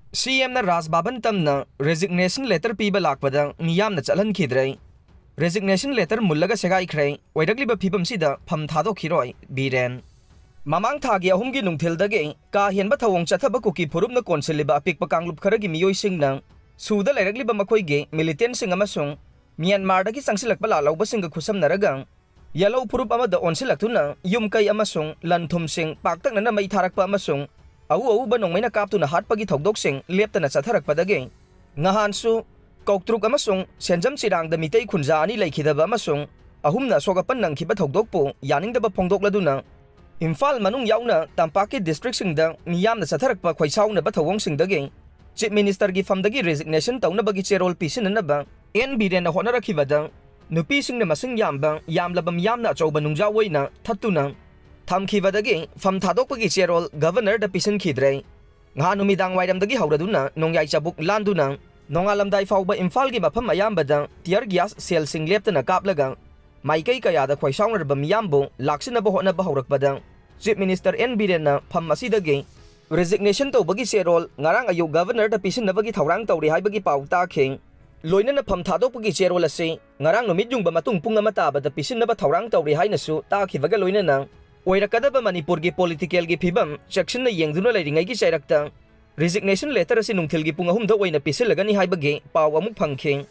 CM na Rajbhavan tamna resignation letter piba lakpada miyamna chalhankhidre resignation letter mullaga segaikhrei oiragliba phibam sida pham thadokkhiroi biren mamang thagi ahumgi nungthildage ka hienba thawong chathaba kuki phurupna konsiliba apikpa kanglup kharagi miyoi singna suda lairagliba makoige militant sing amasung Myanmar dagi sangsilakpa lalauba singa khusamnaragang yellow purup amada onsilaktuna yumkai amasung lanthum sing paktakna na mai tharakpa amasung au banong may nakapto na hatpagi thogdok sing lepta na chatharak padage ngahan su koktruk amasung senjam sirang da mitay khunja ani laikhidaba amasung ahum na sogapan nang khiba thogdok po yaning da ba phongdok laduna Imphal manung yauna tampaki district sing da miyam na chatharak pa khwaisaw na ba thawong sing dage chief minister gi famdagi resignation tawna bagi cherol pisin na ba NB den na honarakibada nupi sing na masing yamba yamlabam yamna chawba nungjaw na thatuna Thamkhibadagi fam thadokpagi cherol governor da pisan khidre nga numidang wairamdagi hauraduna nongyai chabuk landuna nongalamdai fawba Imphal gi mafam ayambada tear gas sel sing leptana kaplaga maikai kayada khwaisawnar bam yambo laksina ba hona ba haurakpada chief minister NB na fam asidagi resignation to bagi cherol ngarang ayu governor da pisan nabagi thawrang tawri haibagi pauta kheng loinana pham thadokpagi cherol ase ngarang numit jungba matung punga mata ba da pisan naba thawrang tawri hainasu ta khibaga loinana Oirakadaba Manipur gi political gi phibam section na yengduna lairingai gi chairakta resignation letter asi nungthil gi pung ahum da oina pisilagani haibage paw amuk phangkheng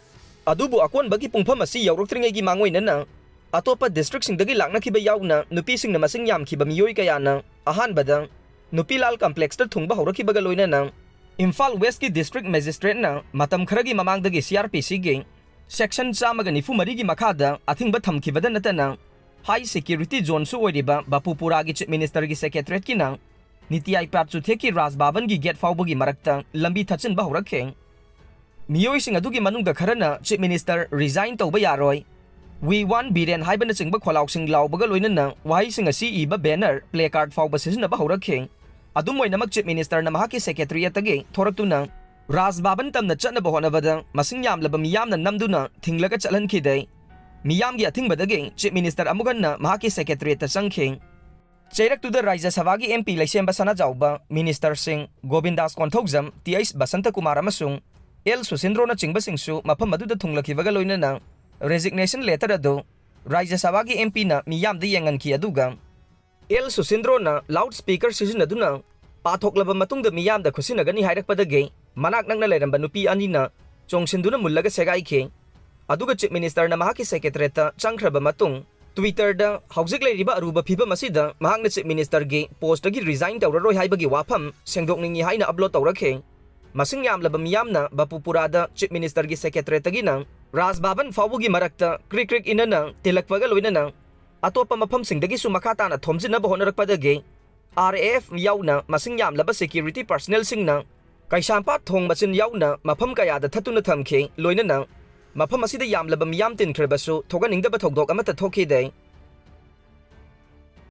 adubu akon bagi pungpham asi yawroktringai gi mangoina na atopa district sing dagi lakna khiba yauna nupi sing na masing yam khiba miyoi kaya na ahan badang nupilal complex ta thungba hawrakhibaga loina na Imphal West gi district magistrate na matam kharagi mamang dagi CRPC gi section chamaga nifu mari gi makhada athingba thamkhibada natana High Security Zone su oiriba Bapupura gi Chief Minister gi Secretariat ki nang Niti Aiprat su theki Rajbhavan gi gate fawbagi marakta lambi thachin ba horakheng miyoi sing adugi manungda kharana Chief Minister resign tawba yaroi We want Biren haibana chingba kholaw sing lawbaga loinana wahai sing asi iba banner placard fawba sisna ba horakheng adumoi namak Chief Minister na mahaki Secretariat agi thoraktuna Rajbhavan tamna chatna ba honabada masing yamlaba miyamna namduna thinglaga chalan khidai Miyam gi athing badage Chief Minister amugan na mahaki Secretariat ta sangkheng Chairak to the Rajya Sabha gi MP Laisem Basana Jauba Minister Singh Govindas Konthokjam TS Basanta Kumar amasung L Susindro na chingba singsu mafam adu da thunglakibaga loinana resignation letter ado Rajya Sabha gi MP na miyam da yangan ki aduga L Susindro na loudspeaker sisinaduna pathoklaba matung da miyam da khusinagani hairakpadage manak nangna leiramba nupi ani na chongsinduna mullaga segai kheng aduga Chief Minister na mahaki Secretariat changkhraba matung Twitter da hauzik leiriba aruba phibam asida mahakna Chief Minister gi post gi resign tawraroi haibagi wafam sengdokningi haina upload tawrakhe masing yamlaba miyamna Bapupura da Chief Minister gi Secretariat gi nang Rajbhavan fawbugi marakta krik inana tilakwaga loinana atopa mafam singdagi su makata na thomjina ba honarakpadage RAF yauna masing yamlaba security personnel singna kaisampa thong machin yauna mafam kaya da thatuna thamkhe loinana Mafam asida yamlaba miyam tinkhrebasu thoganingdaba thogdok amata thokhidai